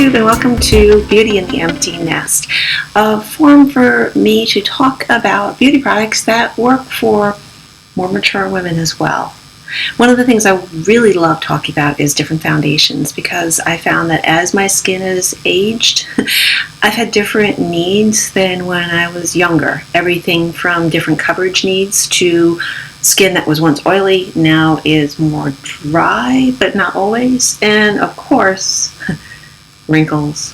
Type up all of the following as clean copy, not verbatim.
YouTube and welcome to Beauty in the Empty Nest, a forum for me to talk about beauty products that work for more mature women as well. One of the things I really love talking about is different foundations, because I found that as my skin has aged, I've had different needs than when I was younger. Everything from different coverage needs to skin that was once oily now is more dry, but not always. And of course, wrinkles,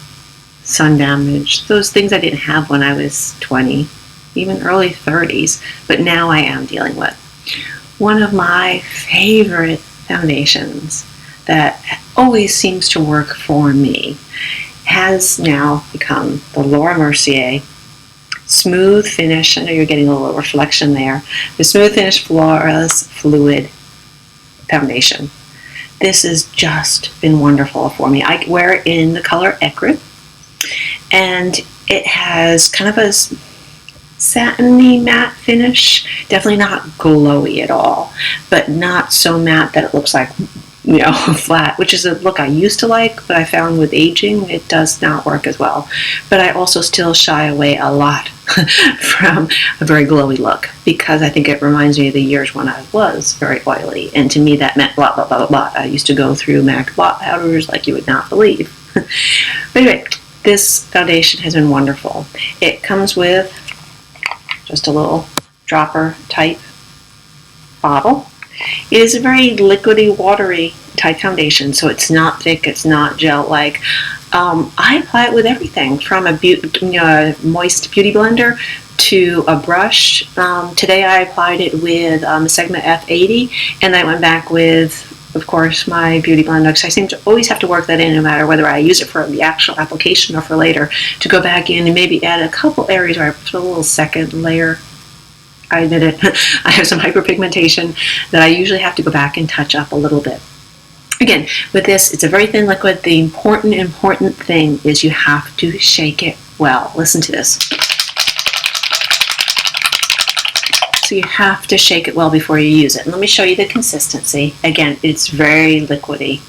sun damage, those things I didn't have when I was 20, even early 30s, but now I am dealing with. One of my favorite foundations that always seems to work for me has now become the Mercier Smooth Finish. I know you're getting a little reflection there. The Smooth Finish Flawless Fluid Foundation. This has just been wonderful for me. I wear it in the color Ecru, and it has kind of a satiny matte finish. Definitely not glowy at all, but not so matte that it looks like, you know, flat, which is a look I used to like, but I found with aging it does not work as well. But I also still shy away a lot from a very glowy look, because I think it reminds me of the years when I was very oily, and to me that meant blah blah blah blah blah. I used to go through MAC blot powders like you would not believe. But anyway, this foundation has been wonderful. It comes with just a little dropper type bottle. It is a very liquidy, watery type foundation, so it's not thick, it's not gel-like. I apply it with everything from a moist beauty blender to a brush. Today I applied it with a Sigma F80, and I went back with, of course, my beauty blender, because I seem to always have to work that in no matter whether I use it for the actual application or for later, to go back in and maybe add a couple areas where I put a little second layer. I did it. I have some hyperpigmentation that I usually have to go back and touch up a little bit. Again, with this, it's a very thin liquid. The important thing is you have to shake it well. Listen to this. So you have to shake it well before you use it. And let me show you the consistency. Again, it's very liquidy,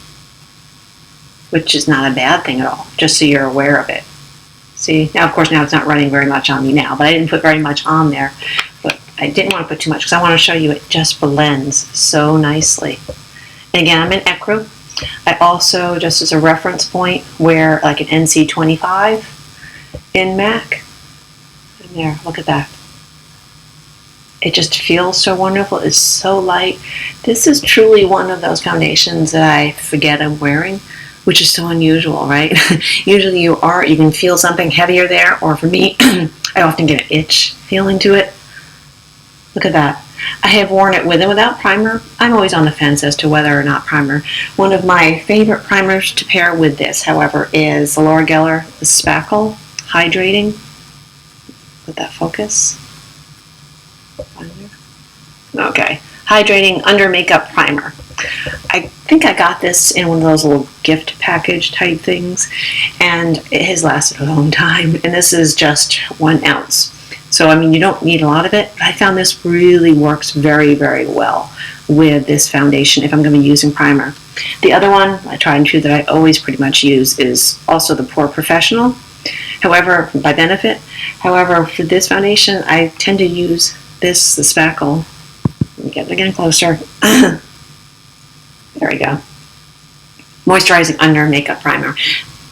which is not a bad thing at all, just so you're aware of it. See, now of course now it's not running very much on me now, but I didn't put very much on there. But I didn't want to put too much because I want to show you it just blends so nicely. And again, I'm in Ecru. I also, just as a reference point, wear like an NC25 in MAC. And there, look at that. It just feels so wonderful. It's so light. This is truly one of those foundations that I forget I'm wearing, which is so unusual, right? Usually you can feel something heavier there, or for me, I often get an itch feeling to it. Look at that. I have worn it with and without primer. I'm always on the fence as to whether or not primer. One of my favorite primers to pair with this, however, is the Laura Geller Spackle Hydrating. Let that focus. Okay, Hydrating Under Makeup Primer. I think I got this in one of those little gift package type things, and it has lasted a long time, and this is just 1 ounce. So, I mean, you don't need a lot of it, but I found this really works very, very well with this foundation if I'm going to be using primer. The other one, I tried and true that I always pretty much use, is also the Porefessional. However, by Benefit. However, for this foundation, I tend to use this, the Spackle. Let me get it again closer. There we go. Moisturizing Under Makeup Primer.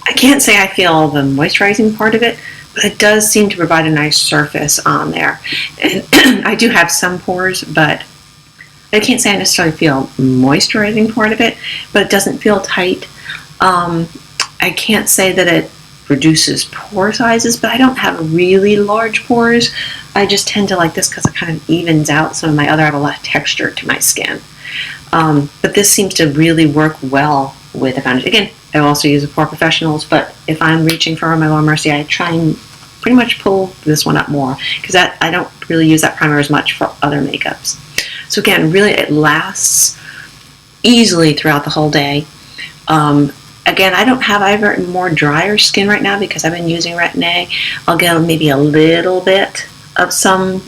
I can't say I feel the moisturizing part of it, but it does seem to provide a nice surface on there. And I do have some pores, but I can't say I necessarily feel moisturizing part of it, but it doesn't feel tight. I can't say that it reduces pore sizes, but I don't have really large pores. I just tend to like this because it kind of evens out some of my other, I have a lot of texture to my skin. But this seems to really work well with the foundation. Again, I also use the Porefessionals, but if I'm reaching for my Mercier, I try and pretty much pull this one up more, because I don't really use that primer as much for other makeups. So again, really it lasts easily throughout the whole day. Again, I have more drier skin right now because I've been using Retin-A. I'll get maybe a little bit of some,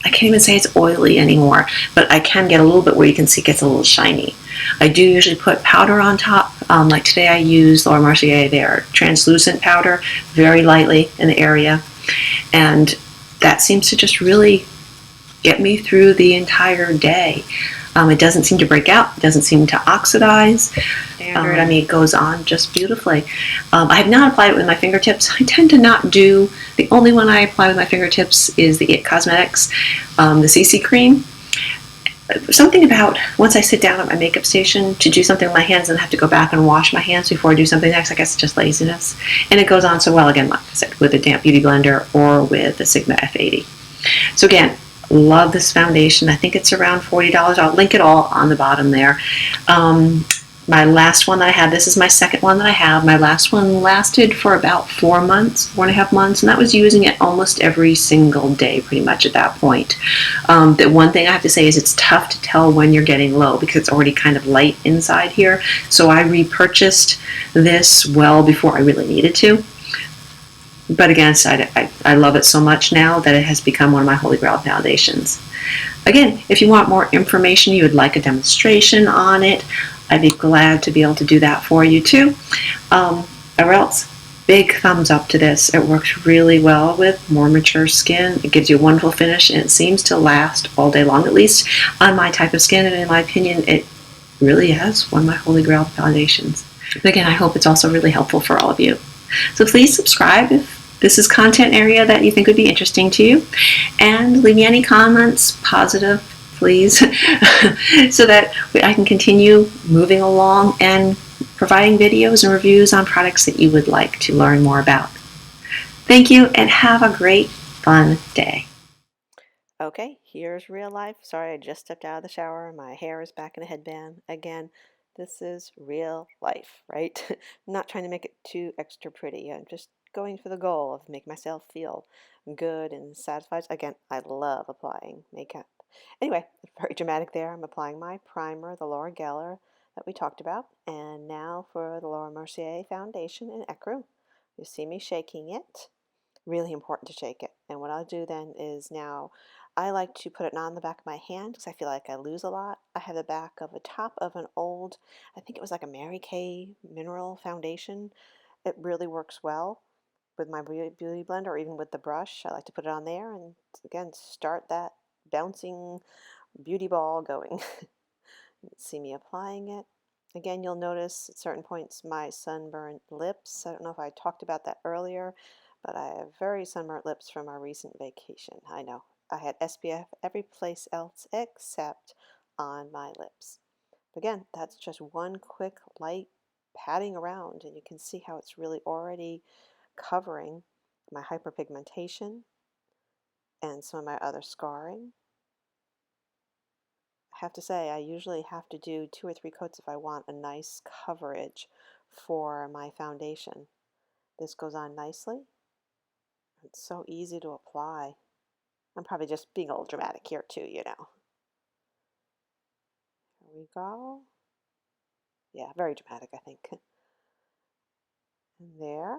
I can't even say it's oily anymore, but I can get a little bit where you can see it gets a little shiny. I do usually put powder on top. Like today I used Laura Mercier, their translucent powder, very lightly in the area. And that seems to just really get me through the entire day. It doesn't seem to break out. It doesn't seem to oxidize. I mean, it goes on just beautifully. I have not applied it with my fingertips. I tend to not do, the only one I apply with my fingertips is the It Cosmetics, the CC cream. Something about once I sit down at my makeup station to do something with my hands and have to go back and wash my hands before I do something next, I guess it's just laziness. And it goes on so well, again, like I said, with a damp beauty blender or with the Sigma F80. So again, love this foundation. I think it's around $40. I'll link it all on the bottom there. My last one that I had, this is my second one that I have. My last one lasted for about 4 months, 4.5 months, and that was using it almost every single day pretty much at that point. The one thing I have to say is it's tough to tell when you're getting low because it's already kind of light inside here. So I repurchased this well before I really needed to. But again, I love it so much now that it has become one of my holy grail foundations. Again, if you want more information, you would like a demonstration on it, I'd be glad to be able to do that for you too. Or else, big thumbs up to this. It works really well with more mature skin. It gives you a wonderful finish and it seems to last all day long, at least on my type of skin, and in my opinion, it really is one of my holy grail foundations. But again, I hope it's also really helpful for all of you. So please subscribe if this is content area that you think would be interesting to you, and leave me any comments, positive, please, so that I can continue moving along and providing videos and reviews on products that you would like to learn more about. Thank you, and have a great, fun day. Okay, here's real life. Sorry, I just stepped out of the shower. My hair is back in a headband. Again, this is real life, right? I'm not trying to make it too extra pretty. I'm just going for the goal of make myself feel good and satisfied. Again, I love applying makeup. Anyway, very dramatic there. I'm applying my primer, the Laura Geller that we talked about. And now for the Laura Mercier foundation in Ecru. You see me shaking it. Really important to shake it. And what I'll do then is now I like to put it on the back of my hand because I feel like I lose a lot. I have the back of the top of an old, I think it was like a Mary Kay mineral foundation. It really works well with my beauty blender or even with the brush. I like to put it on there and again start that bouncing beauty ball going. See me applying it. Again, you'll notice at certain points my sunburned lips. I don't know if I talked about that earlier, but I have very sunburnt lips from our recent vacation. I know. I had SPF every place else except on my lips. But again, that's just one quick light patting around, and you can see how it's really already covering my hyperpigmentation and some of my other scarring. I have to say, I usually have to do 2 or 3 coats if I want a nice coverage for my foundation. This goes on nicely. It's so easy to apply. I'm probably just being a little dramatic here too, you know. Here we go. Yeah, very dramatic, I think. And there.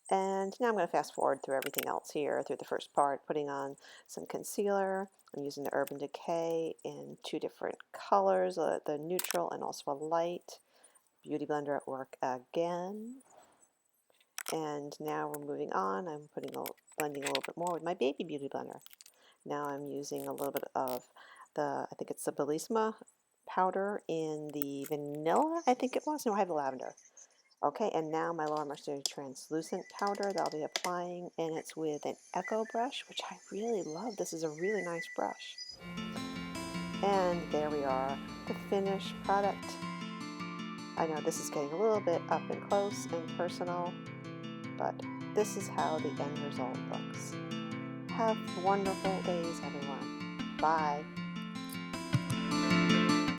And now I'm going to fast forward through everything else here, through the first part, putting on some concealer. I'm using the Urban Decay in 2 different colors, the neutral and also a light. Beauty blender at work again. And now we're moving on. I'm blending a little bit more with my baby beauty blender. Now I'm using a little bit of I think it's the Bellissima powder in the vanilla, I think it was. No, I have the lavender. Okay, and now my Laura Mercier translucent powder that I'll be applying, and it's with an Echo brush, which I really love. This is a really nice brush. And there we are, the finished product. I know this is getting a little bit up and close and personal, but this is how the end result looks. Have wonderful days, everyone. Bye.